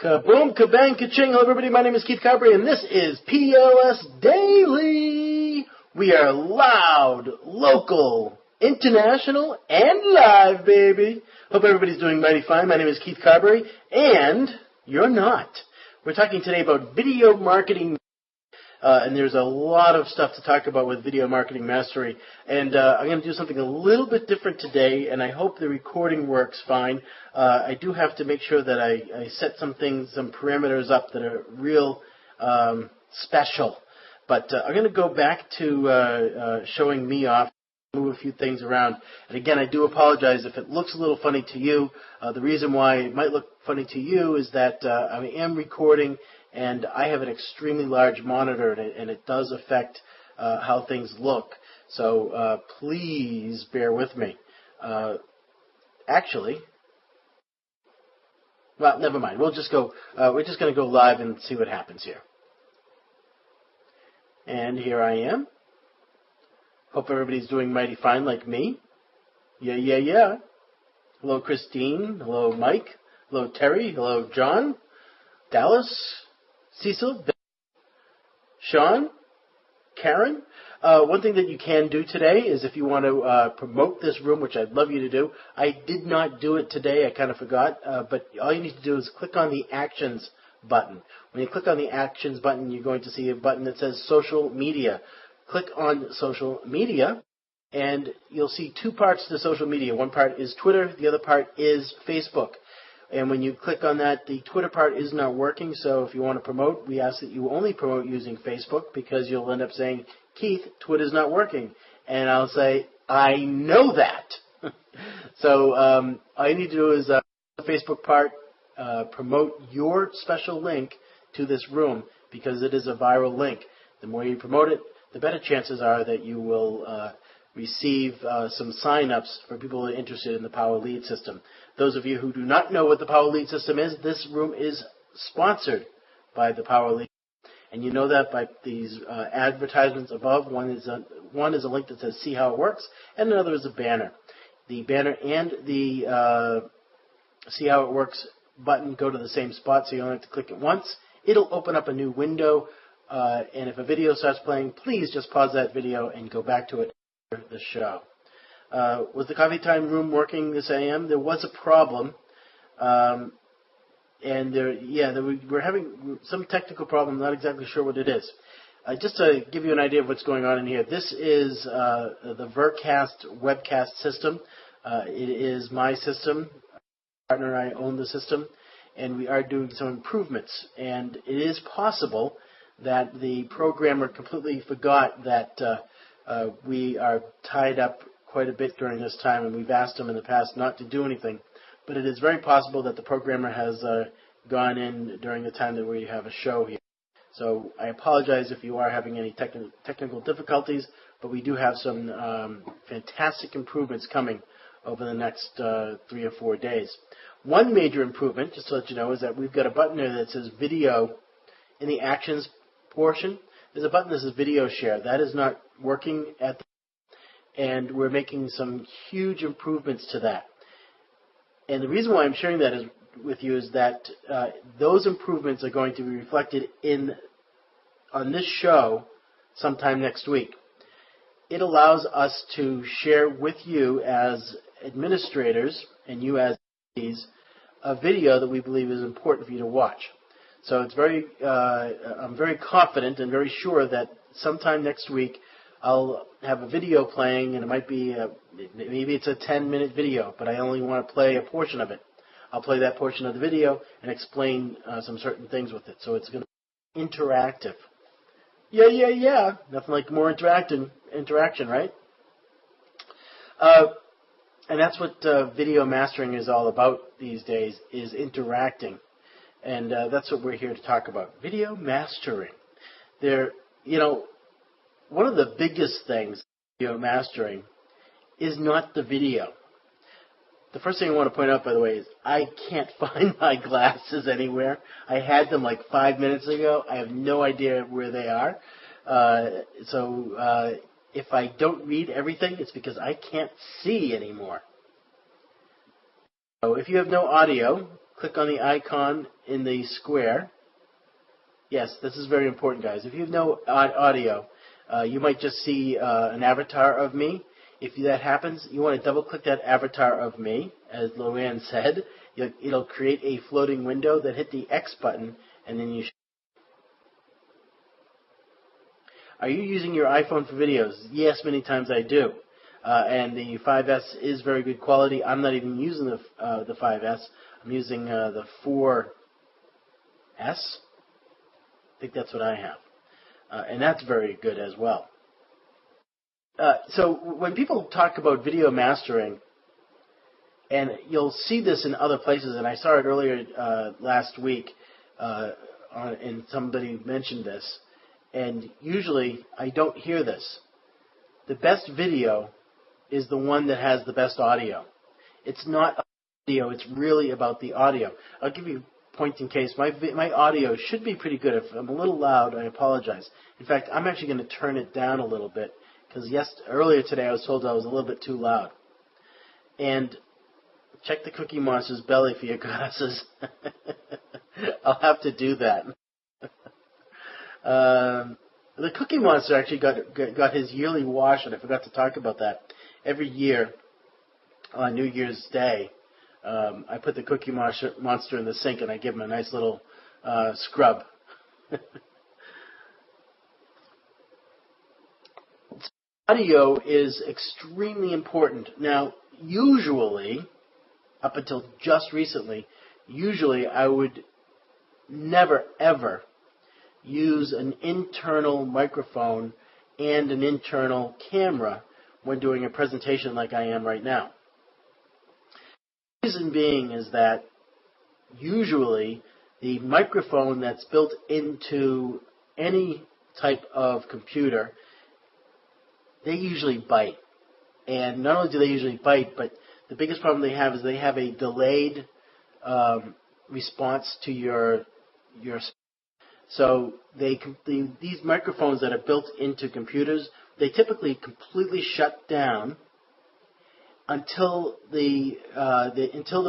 Kaboom, kabang, ka-ching. Hello, everybody. My name is Keith Carberry, and this is PLS Daily. We are loud, local, international, and live, baby. Hope everybody's doing mighty fine. My name is Keith Carberry, and you're not. We're talking today about video marketing. And there's a lot of stuff to talk about with video marketing mastery. And I'm going to do something a little bit different today, and I hope the recording works fine. I do have to make sure that I set some parameters up that are real special. But I'm going to go back to showing me off, move a few things around. And again, I do apologize if it looks a little funny to you. The reason why it might look funny to you is that I am recording, and I have an extremely large monitor, and it does affect how things look. So please bear with me. Actually, well, never mind. We'll just go. We're just going to go live and see what happens here. And here I am. Hope everybody's doing mighty fine like me. Yeah. Hello, Christine. Hello, Mike. Hello, Terry. Hello, John. Dallas. Cecil, Sean, Karen. One thing that you can do today is if you want to promote this room, which I'd love you to do. I did not do it today. I kind of forgot. But all you need to do is click on the Actions button. When you click on the Actions button, you're going to see a button that says Social Media. Click on Social Media, and you'll see two parts to social media. One part is Twitter. The other part is Facebook. And when you click on that, the Twitter part is not working. So if you want to promote, we ask that you only promote using Facebook, because you'll end up saying, Keith, Twitter's not working. And I'll say, I know that. So all you need to do is the Facebook part, promote your special link to this room, because it is a viral link. The more you promote it, the better chances are that you will receive some sign-ups for people who are interested in the Power Lead system. Those of you who do not know what the Power Lead system is, this room is sponsored by the Power Lead. And you know that by these advertisements above. One is a link that says See How It Works, and another is a banner. The banner and the See How It Works button go to the same spot, so you only have to click it once. It'll open up a new window, and if a video starts playing, please just pause that video and go back to it after the show. Was the coffee time room working this AM? There was a problem, and we're having some technical problem. Not exactly sure what it is. Just to give you an idea of what's going on in here, this is the Vircast webcast system. It is my system. My partner and I own the system, and we are doing some improvements. And it is possible that the programmer completely forgot that we are tied up quite a bit during this time, and we've asked him in the past not to do anything. But it is very possible that the programmer has gone in during the time that we have a show here. So I apologize if you are having any technical difficulties, but we do have some fantastic improvements coming over the next 3 or 4 days. One major improvement, just to let you know, is that we've got a button there that says Video in the Actions portion. There's a button that says Video Share. That is not working at the and we're making some huge improvements to that. And the reason why I'm sharing that with you is that those improvements are going to be reflected on this show sometime next week. It allows us to share with you as administrators and you as attendees a video that we believe is important for you to watch. So it's I'm very confident and very sure that sometime next week I'll have a video playing, and it might be maybe it's a 10-minute video, but I only want to play a portion of it. I'll play that portion of the video and explain some certain things with it. So it's going to be interactive. Yeah. Nothing like more interaction, right? And that's what video mastering is all about these days, is interacting. And that's what we're here to talk about. Video mastering. One of the biggest things video mastering is not the video. The first thing I want to point out, by the way, is I can't find my glasses anywhere. I had them like 5 minutes ago. I have no idea where they are. So if I don't read everything, it's because I can't see anymore. So if you have no audio, click on the icon in the square. Yes, this is very important, guys. If you have no audio, you might just see an avatar of me. If that happens, you want to double-click that avatar of me, as Luann said. It'll create a floating window. Then hit the X button, and then you. Are you using your iPhone for videos? Yes, many times I do. And the 5S is very good quality. I'm not even using the 5S. I'm using the 4S. I think that's what I have. And that's very good as well. So when people talk about video mastering, and you'll see this in other places, and I saw it earlier last week, and somebody mentioned this, and usually I don't hear this. The best video is the one that has the best audio. It's not video, it's really about the audio. I'll give you a point in case. My audio should be pretty good. If I'm a little loud, I apologize. In fact, I'm actually going to turn it down a little bit, because earlier today I was told I was a little bit too loud. And check the Cookie Monster's belly for your glasses. I'll have to do that. The Cookie Monster actually got his yearly wash, and I forgot to talk about that. Every year on New Year's Day, I put the Cookie Monster in the sink, and I give him a nice little scrub. Audio is extremely important. Now, usually, up until just recently, I would never, ever use an internal microphone and an internal camera when doing a presentation like I am right now. The reason being is that usually the microphone that's built into any type of computer, they usually bite. And not only do they usually bite, but the biggest problem they have is they have a delayed response to your. So these microphones that are built into computers, they typically completely shut down until the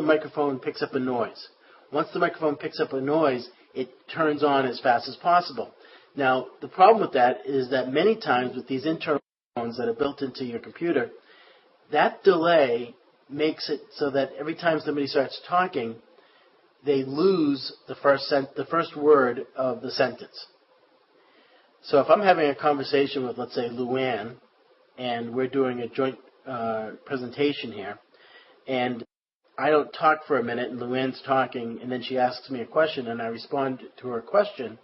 microphone picks up a noise. Once the microphone picks up a noise, it turns on as fast as possible. Now, the problem with that is that many times with these internal microphones that are built into your computer, that delay makes it so that every time somebody starts talking, they lose the first word of the sentence. So if I'm having a conversation with, let's say, Luann, and we're doing a joint presentation here, and I don't talk for a minute, and Luann's talking, and then she asks me a question, and I respond to her question,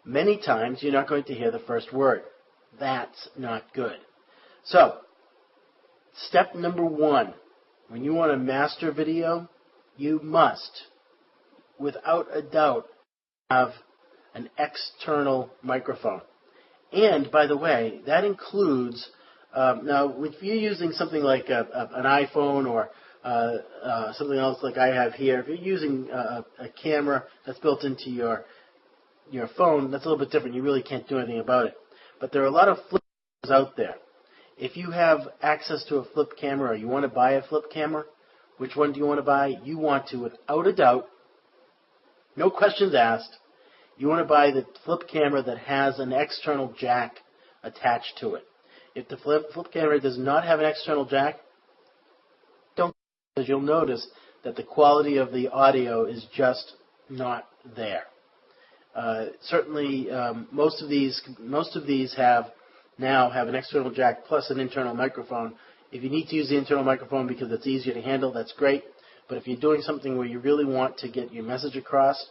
many times you're not going to hear the first word. That's not good. So, step number 1, when you want to master video, you must, without a doubt, have an external microphone. And, by the way, that includes, now, if you're using something like an iPhone or something else like I have here, if you're using a camera that's built into your phone, that's a little bit different. You really can't do anything about it. But there are a lot of flip cameras out there. If you have access to a flip camera or you want to buy a flip camera, which one do you want to buy? You want to, without a doubt, no questions asked, you want to buy the flip camera that has an external jack attached to it. If the flip camera does not have an external jack, don't, because you'll notice that the quality of the audio is just not there. Certainly, most of these now have an external jack plus an internal microphone. If you need to use the internal microphone because it's easier to handle, that's great. But if you're doing something where you really want to get your message across,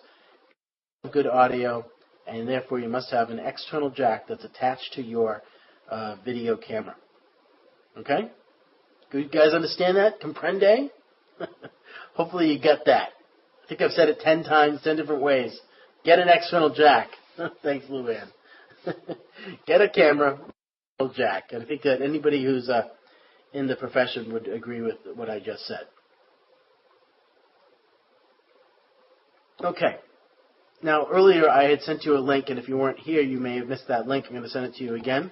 good audio, and therefore you must have an external jack that's attached to your video camera. Okay? Good guys understand that? Comprende? Hopefully you get that. I think I've said it 10 times, 10 different ways. Get an external jack. Thanks, Luann. Get a camera, jack. And I think that anybody who's in the profession would agree with what I just said. Okay. Now, earlier I had sent you a link, and if you weren't here, you may have missed that link. I'm going to send it to you again.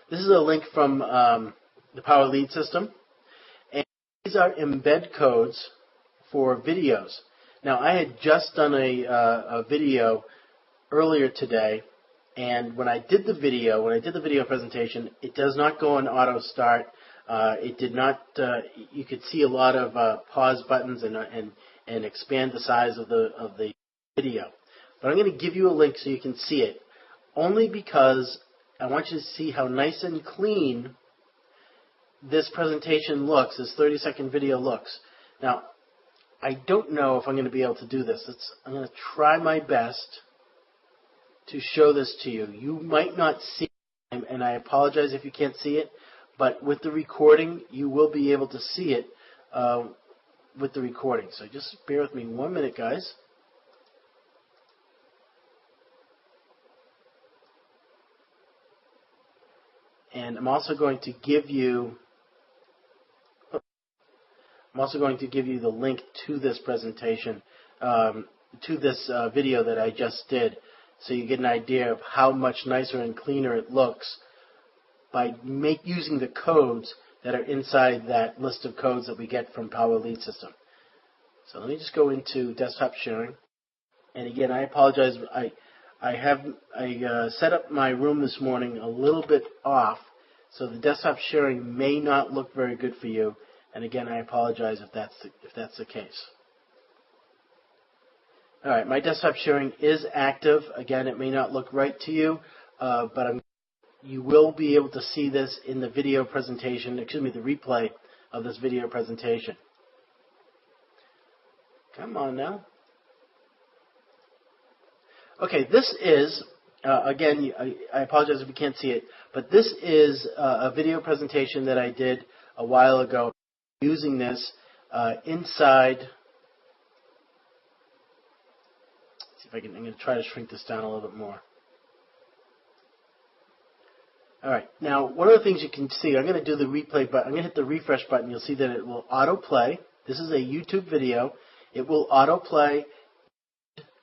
This is a link from the Power Lead system. And these are embed codes for videos. Now, I had just done a video earlier today, and when I did the video presentation, it does not go on auto start. It did not. You could see a lot of pause buttons and expand the size of the video. But I'm going to give you a link so you can see it, only because I want you to see how nice and clean this presentation looks, this 30-second video looks. Now, I don't know if I'm going to be able to do this. I'm going to try my best to show this to you. You might not see it, and I apologize if you can't see it, but with the recording, you will be able to see it with the recording. So just bear with me 1 minute, guys. And I'm also going to give you the link to this presentation, to this video that I just did, so you get an idea of how much nicer and cleaner it looks by using the codes that are inside that list of codes that we get from Power Lead System. So let me just go into desktop sharing. And again, I apologize. I set up my room this morning a little bit off, so the desktop sharing may not look very good for you. And again, I apologize if that's the case. All right, my desktop sharing is active. Again, it may not look right to you, but you will be able to see this in the video presentation, the replay of this video presentation. Come on now. Okay, this is, again, I apologize if you can't see it, but this is a video presentation that I did a while ago using this inside. Let's see if I'm going to try to shrink this down a little bit more. All right, now one of the things you can see, I'm going to do the replay button. I'm going to hit the refresh button. You'll see that it will autoplay. This is a YouTube video. It will autoplay.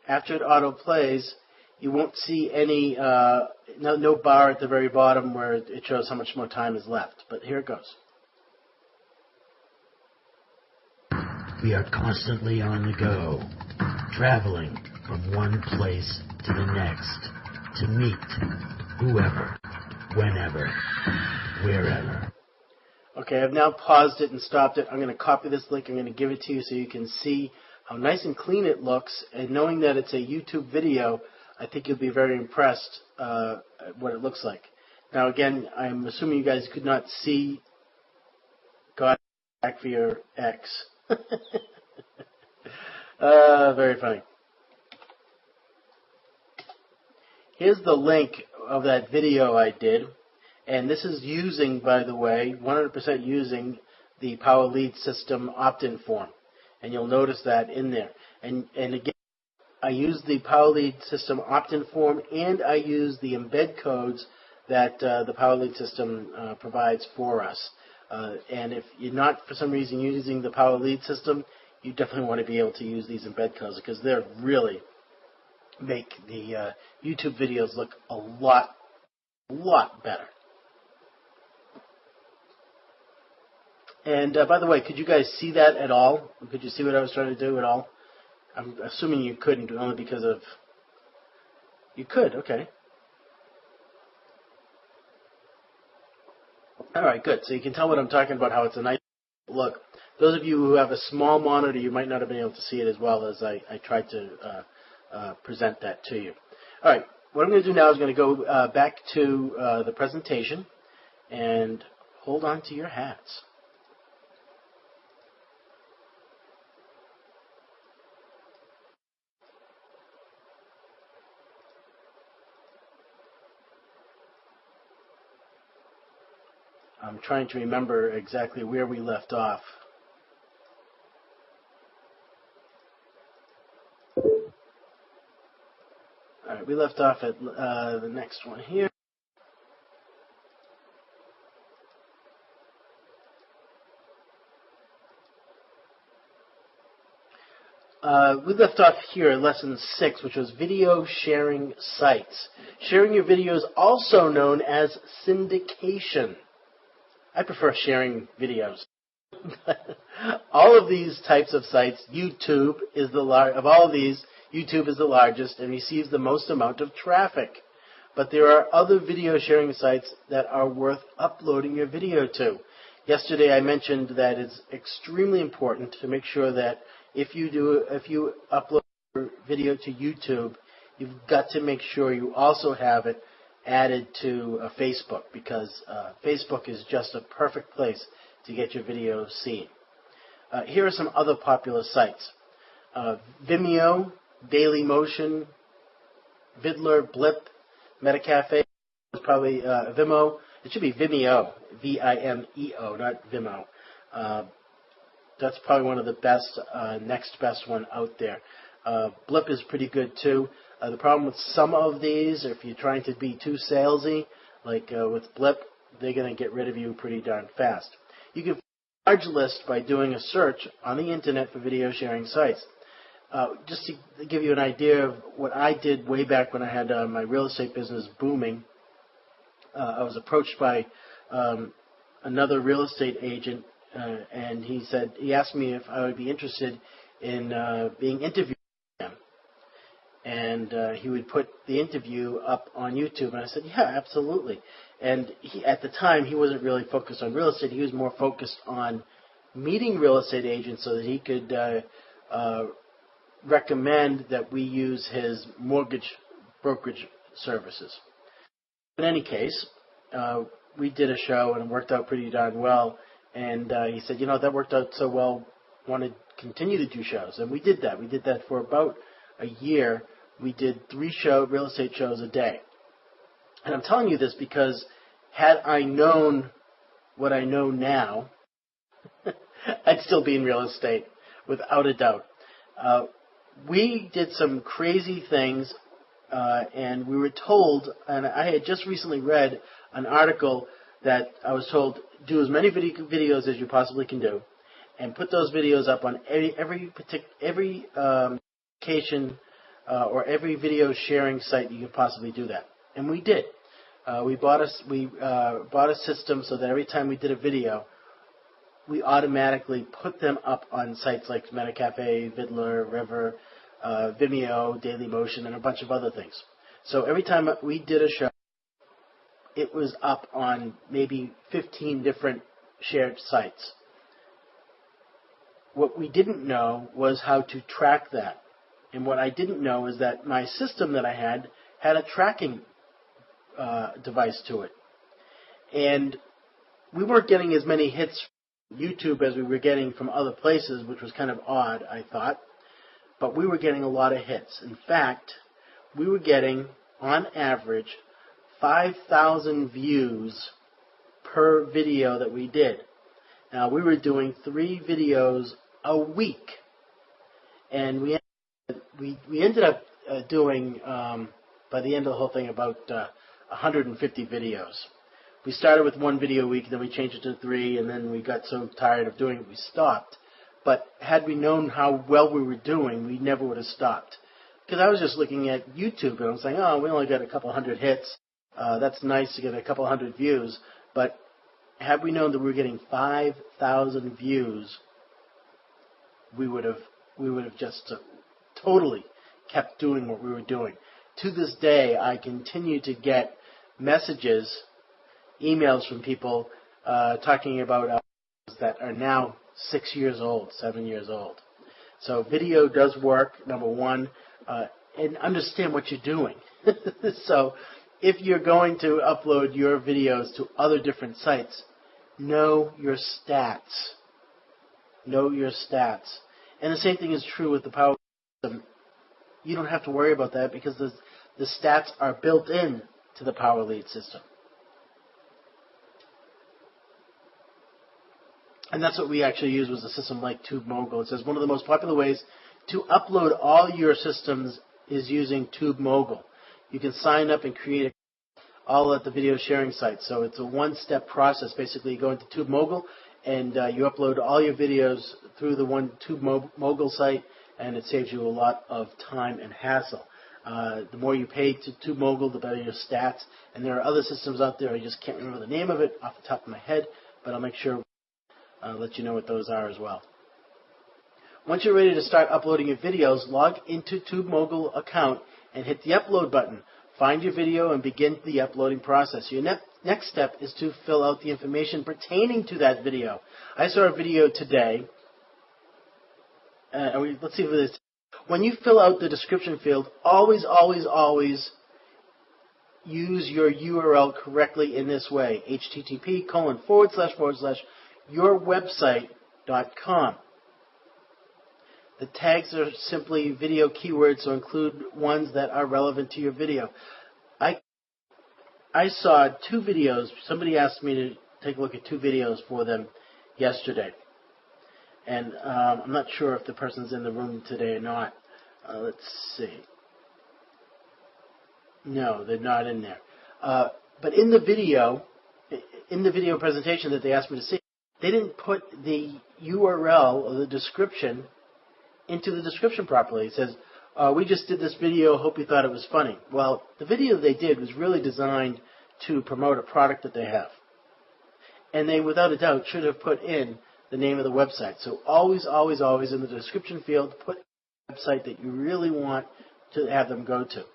After it autoplays, you won't see any no bar at the very bottom where it shows how much more time is left. But here it goes. We are constantly on the go, traveling from one place to the next to meet whoever, whenever, wherever. Okay, I've now paused it and stopped it. I'm going to copy this link. I'm going to give it to you so you can see how nice and clean it looks. And knowing that it's a YouTube video, I think you'll be very impressed at what it looks like. Now, again, I'm assuming you guys could not see God back for your ex. Very funny. Here's the link of that video I did. And this is using, by the way, 100% using the Power Lead System opt-in form. And you'll notice that in there. And again, I use the Power Lead System opt-in form, and I use the embed codes that the Power Lead System provides for us. And if you're not, for some reason, using the Power Lead System, you definitely want to be able to use these embed codes because they really make the YouTube videos look a lot better. And by the way, could you guys see that at all? Could you see what I was trying to do at all? I'm assuming you couldn't, only because of... You could, okay. All right, good. So you can tell what I'm talking about, how it's a nice look. Those of you who have a small monitor, you might not have been able to see it as well as I tried to present that to you. All right, what I'm going to do now is going to go back to the presentation and hold on to your hats. I'm trying to remember exactly where we left off. All right, we left off at the next one here. We left off here at lesson 6, which was video sharing sites. Sharing your videos, also known as syndication. I prefer sharing videos. All of these types of sites, YouTube is of all of these, YouTube is the largest and receives the most amount of traffic. But there are other video sharing sites that are worth uploading your video to. Yesterday I mentioned that it's extremely important to make sure that if you upload your video to YouTube, you've got to make sure you also have it added to Facebook, because Facebook is just a perfect place to get your videos seen. Here are some other popular sites. Vimeo, Dailymotion, Vidler, Blip, Metacafe, probably Vimeo. It should be Vimeo, V-I-M-E-O, not Vimeo. That's probably one of the best, next best one out there. Blip is pretty good too. The problem with some of these, if you're trying to be too salesy, like with Blip, they're going to get rid of you pretty darn fast. You can find a large list by doing a search on the internet for video sharing sites. Just to give you an idea of what I did way back when I had my real estate business booming, I was approached by another real estate agent, and he asked me if I would be interested in being interviewed by him. And he would put the interview up on YouTube, and I said, yeah, absolutely. And at the time, he wasn't really focused on real estate. He was more focused on meeting real estate agents so that he could recommend that we use his mortgage brokerage services. In any case, we did a show, and it worked out pretty darn well. And he said, you know, that worked out so well, want to continue to do shows. And we did that. We did that for about a year. We did 3 real estate shows a day. And I'm telling you this because had I known what I know now, I'd still be in real estate, without a doubt. We did some crazy things, and we were told, and I had just recently read an article that I was told, do as many videos as you possibly can do, and put those videos up on every location or every video sharing site you can possibly do that. And we did. We bought a system so that every time we did a video, we automatically put them up on sites like Metacafe, Vidler, River, Vimeo, Dailymotion, and a bunch of other things. So every time we did a show, it was up on maybe 15 different shared sites. What we didn't know was how to track that. And what I didn't know is that my system that I had a tracking device to it. And we weren't getting as many hits from YouTube as we were getting from other places, which was kind of odd, I thought. But we were getting a lot of hits. In fact, we were getting, on average, 5,000 views per video that we did. Now, we were doing 3 videos a week. And we ended up doing, by the end of the whole thing, about 150 videos. We started with 1 video a week, then we changed it to 3, and then we got so tired of doing it, we stopped. But had we known how well we were doing, we never would have stopped. Because I was just looking at YouTube, and I was saying, oh, we only got a couple hundred hits. That's nice to get a couple hundred views. But had we known that we were getting 5,000 views, we would have just totally kept doing what we were doing. To this day, I continue to get messages, emails from people talking about that are now 6 years old, 7 years old. So video does work, number one, and understand what you're doing. So if you're going to upload your videos to other different sites, know your stats. Know your stats. And the same thing is true with the Power system. You don't have to worry about that because the stats are built in to the Power Lead system. And that's what we actually used, was a system like TubeMogul. It says one of the most popular ways to upload all your systems is using TubeMogul. You can sign up and create it all at the video sharing site. So it's a one-step process. Basically, you go into TubeMogul and you upload all your videos through the one TubeMogul site, and it saves you a lot of time and hassle. The more you pay to TubeMogul, the better your stats. And there are other systems out there. I just can't remember the name of it off the top of my head, but I'll make sure let you know what those are as well. Once you're ready to start uploading your videos, log into TubeMogul account and hit the upload button. Find your video and begin the uploading process. Your next step is to fill out the information pertaining to that video. I saw a video today. Let's see if it is. When you fill out the description field, always use your URL correctly in this way. http://yourwebsite.com. The tags are simply video keywords, so include ones that are relevant to your video. I saw 2 videos. Somebody asked me to take a look at 2 videos for them yesterday. And I'm not sure if the person's in the room today or not. Let's see. No, they're not in there. But in the video presentation that they asked me to see, they didn't put the URL or the description into the description properly. It says, we just did this video, hope you thought it was funny. Well, the video they did was really designed to promote a product that they have. And they, without a doubt, should have put in the name of the website. So always in the description field, put the website that you really want to have them go to.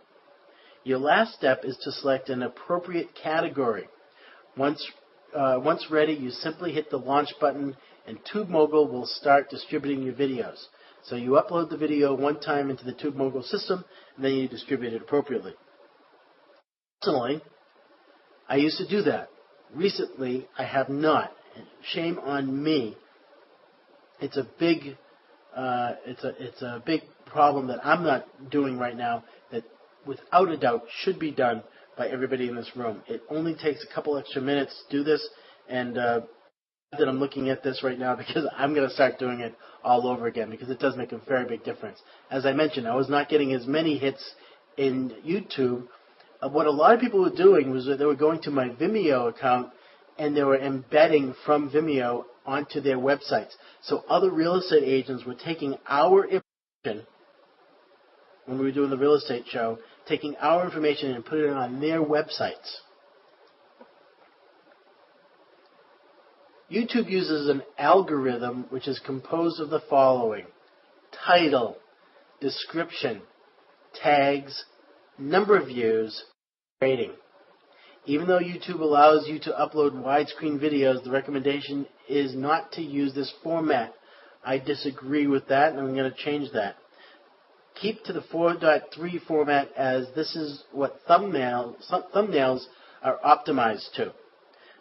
Your last step is to select an appropriate category. Once ready, you simply hit the launch button and TubeMogul will start distributing your videos. So you upload the video one time into the TubeMogul system, and then you distribute it appropriately. Personally, I used to do that. Recently, I have not. Shame on me. It's a big problem that I'm not doing right now that without a doubt should be done by everybody in this room. It only takes a couple extra minutes to do this, and that I'm looking at this right now because I'm going to start doing it all over again because it does make a very big difference. As I mentioned, I was not getting as many hits in YouTube. What a lot of people were doing was that they were going to my Vimeo account and they were embedding from Vimeo onto their websites. So other real estate agents were taking our information when we were doing the real estate show, taking our information and putting it on their websites. YouTube uses an algorithm which is composed of the following: title, description, tags, number of views, rating. Even though YouTube allows you to upload widescreen videos, the recommendation is not to use this format. I disagree with that, and I'm going to change that. Keep to the 4.3 format, as this is what thumbnails are optimized to.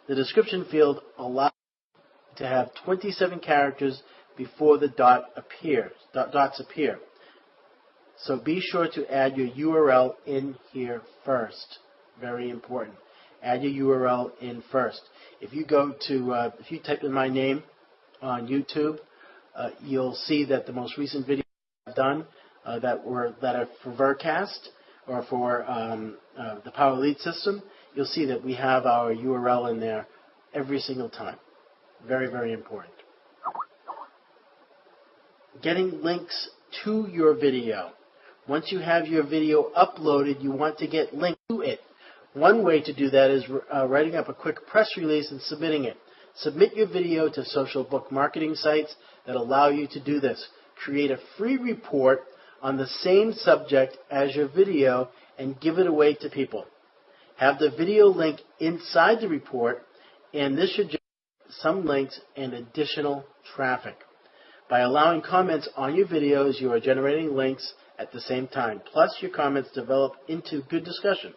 The description field allows to have 27 characters before the dots appear. So be sure to add your URL in here first. Very important. Add your URL in first. If you go to, if you type in my name on YouTube, you'll see that the most recent videos I've done that are for Vircast or for the Power Lead system, you'll see that we have our URL in there every single time. Very, very important. Getting links to your video. Once you have your video uploaded, you want to get links to it. One way to do that is writing up a quick press release and submitting it. Submit your video to social book marketing sites that allow you to do this. Create a free report on the same subject as your video and give it away to people. Have the video link inside the report, and this should generate some links and additional traffic. By allowing comments on your videos, you are generating links at the same time. Plus, your comments develop into good discussion.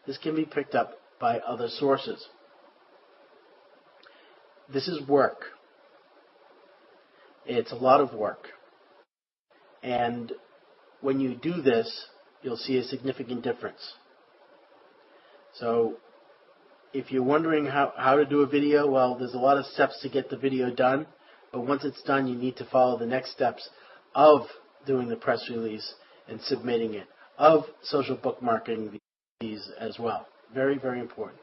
This can be picked up by other sources. This is work. It's a lot of work. And when you do this, you'll see a significant difference. So if you're wondering how to do a video, well, there's a lot of steps to get the video done. But once it's done, you need to follow the next steps of doing the press release and submitting it, of social book marketing these as well. Very, very important.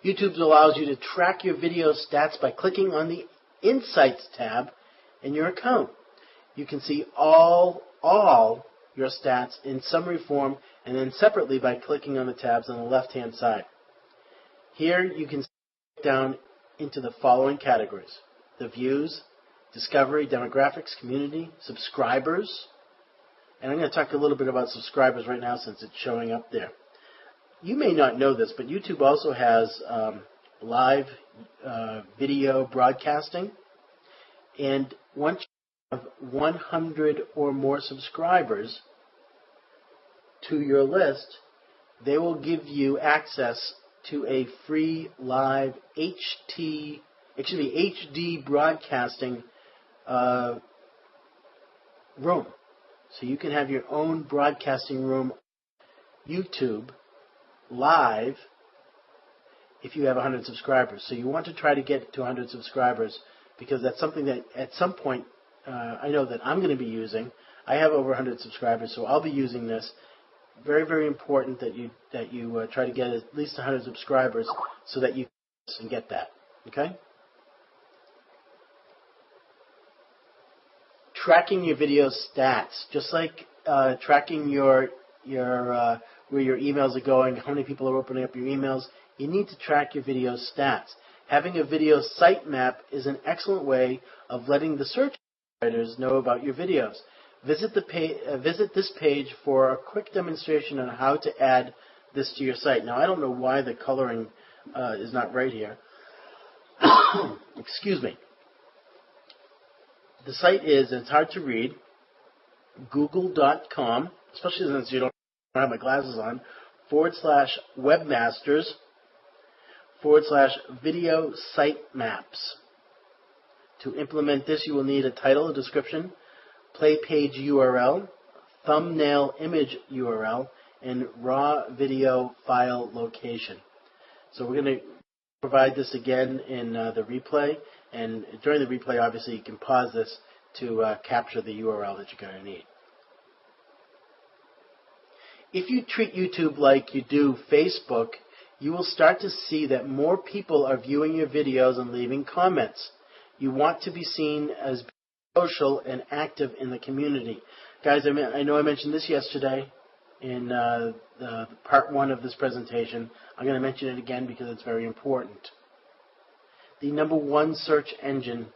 YouTube allows you to track your video stats by clicking on the Insights tab in your account. You can see all your stats in summary form and then separately by clicking on the tabs on the left-hand side. Here you can see down into the following categories: the views, discovery, demographics, community, subscribers. And I'm going to talk a little bit about subscribers right now since it's showing up there. You may not know this, but YouTube also has live video broadcasting. And once you have 100 or more subscribers to your list, they will give you access to a free live HD broadcasting room. So you can have your own broadcasting room on YouTube live if you have 100 subscribers. So you want to try to get to 100 subscribers because that's something that at some point I know that I'm going to be using. I have over 100 subscribers, so I'll be using this. Very, very important that you try to get at least 100 subscribers so that you can get that. Okay? Tracking your video stats, just like tracking your where your emails are going, how many people are opening up your emails. You need to track your video stats. Having a video sitemap is an excellent way of letting the search writers know about your videos. Visit this page for a quick demonstration on how to add this to your site. Now, I don't know why the coloring is not right here. Excuse me. The site is, and it's hard to read, google.com, especially since you don't have my glasses on, /webmasters/video sitemaps. To implement this, you will need a title, a description, play page URL, thumbnail image URL, and raw video file location. So we're going to provide this again in the replay, and during the replay, obviously, you can pause this to capture the URL that you're going to need. If you treat YouTube like you do Facebook, you will start to see that more people are viewing your videos and leaving comments. You want to be seen as social and active in the community. Guys, I know I mentioned this yesterday in the part 1 of this presentation. I'm going to mention it again because it's very important. The number 1 search engine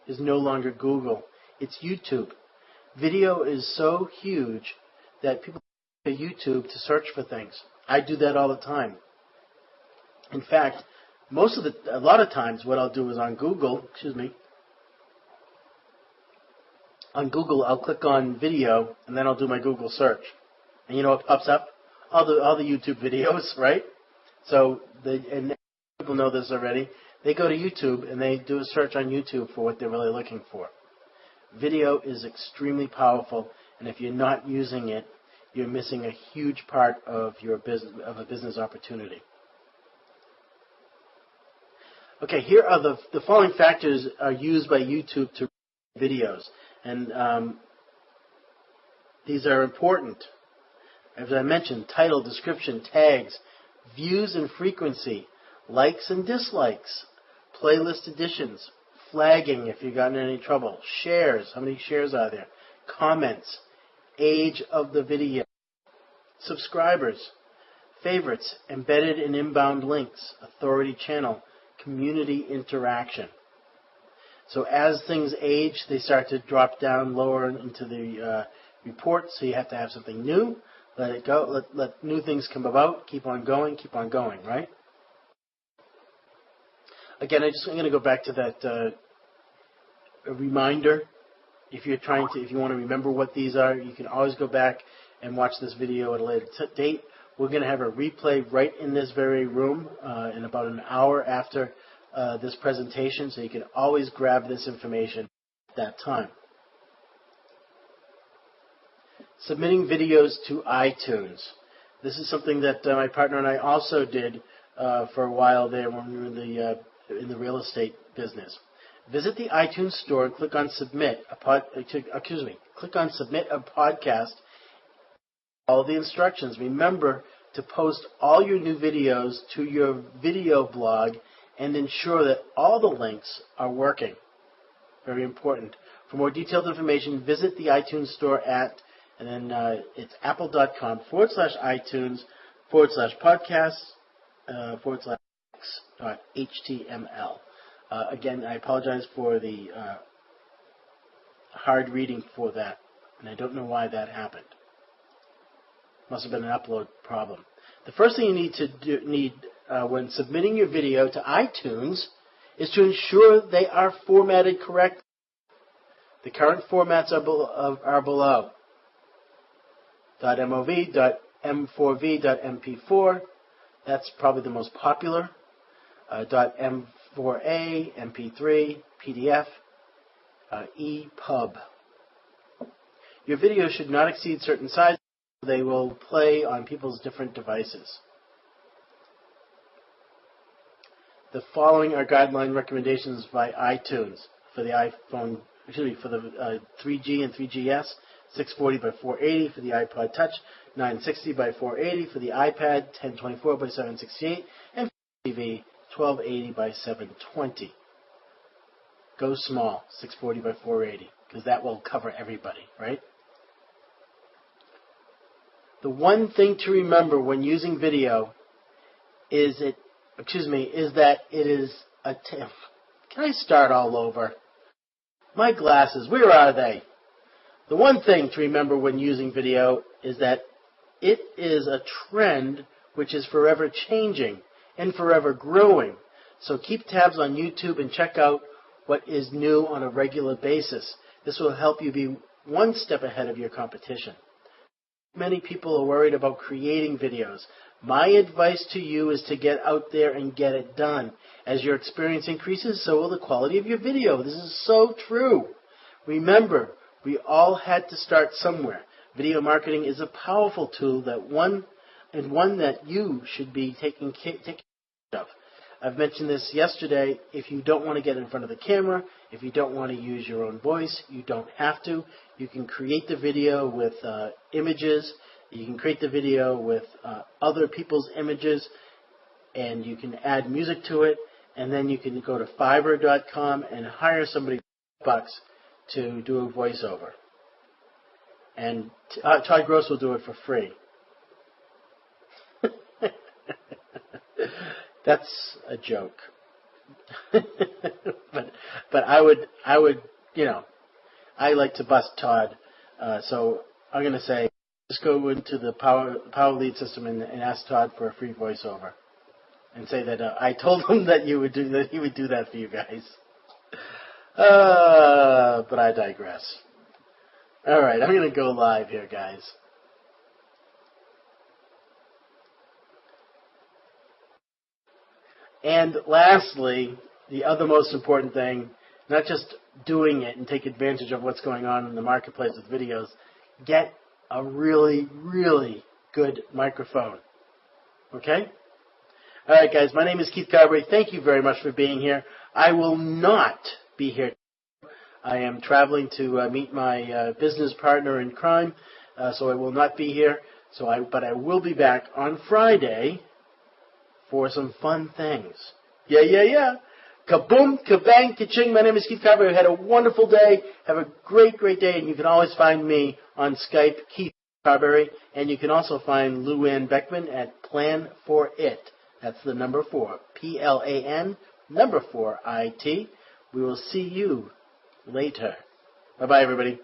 is no longer Google. It's YouTube. Video is so huge that people go to YouTube to search for things. I do that all the time. In fact, a lot of times what I'll do is on Google, on Google, I'll click on video, and then I'll do my Google search. And you know what pops up? All the YouTube videos, right? So, and people know this already. They go to YouTube, and they do a search on YouTube for what they're really looking for. Video is extremely powerful, and if you're not using it, you're missing a huge part of your a business opportunity. Okay, here are the following factors are used by YouTube to videos, and these are important. As I mentioned, title, description, tags, views and frequency, likes and dislikes, playlist additions, flagging if you've gotten in any trouble, shares, how many shares are there, comments, age of the video, subscribers, favorites, embedded and inbound links, authority channel, community interaction. So as things age, they start to drop down lower into the report, so you have to have something new, let it go, let new things come about, keep on going, right? Again, I'm going to go back to that a reminder. If you want to remember what these are, you can always go back and watch this video at a later date. We're going to have a replay right in this very room in about an hour after this presentation, so you can always grab this information at that time. Submitting videos to iTunes. This is something that my partner and I also did for a while there when we were in the real estate business. Visit the iTunes store and click on Submit click on Submit a podcast. All the instructions. Remember to post all your new videos to your video blog and ensure that all the links are working. Very important. For more detailed information, visit the iTunes store and then it's apple.com/iTunes/podcasts /. .html. Again, I apologize for the hard reading for that, and I don't know why that happened. Must have been an upload problem. The first thing you need to do when submitting your video to iTunes is to ensure they are formatted correctly. The current formats are below. .mov, .m4v, .mp4. That's probably the most popular. .m4a, mp3, PDF, EPUB. Your video should not exceed certain sizes. They will play on people's different devices. The following are guideline recommendations by iTunes for the iPhone, for the 3G and 3GS, 640 by 480 for the iPod Touch, 960 by 480 for the iPad, 1024 by 768, and for TV, 1280 by 720. Go small, 640 by 480, because that will cover everybody, right? The one thing to remember when using video is that it is a Can I start all over? My glasses, where are they? The one thing to remember when using video is that it is a trend which is forever changing and forever growing. So keep tabs on YouTube and check out what is new on a regular basis. This will help you be one step ahead of your competition. Many people are worried about creating videos. My advice to you is to get out there and get it done. As your experience increases, so will the quality of your video. This is so true. Remember, we all had to start somewhere. Video marketing is a powerful tool one that you should be taking of. I've mentioned this yesterday. If you don't want to get in front of the camera, if you don't want to use your own voice, you don't have to. You can create the video with images. You can create the video with other people's images, and you can add music to it, and then you can go to Fiverr.com and hire somebody $5 to do a voiceover. And Todd Gross will do it for free. That's a joke. but I would, I like to bust Todd, so I'm going to say, just go into the Power Lead system and ask Todd for a free voiceover, and say that I told him that he would do that for you guys. But I digress. All right, I'm going to go live here, guys. And lastly, the other most important thing, not just doing it and take advantage of what's going on in the marketplace with videos, get a really, really good microphone. Okay? All right, guys, my name is Keith Carberry. Thank you very much for being here. I will not be here. I am traveling to meet my business partner in crime, so I will not be here. But I will be back on Friday for some fun things. Yeah. Kaboom, kabang, kaching. My name is Keith Carberry. Had a wonderful day. Have a great, great day. And you can always find me on Skype, Keith Carberry. And you can also find Lou Ann Beckman at Plan for It. That's the number 4. PLAN, number 4, IT. We will see you later. Bye-bye, everybody.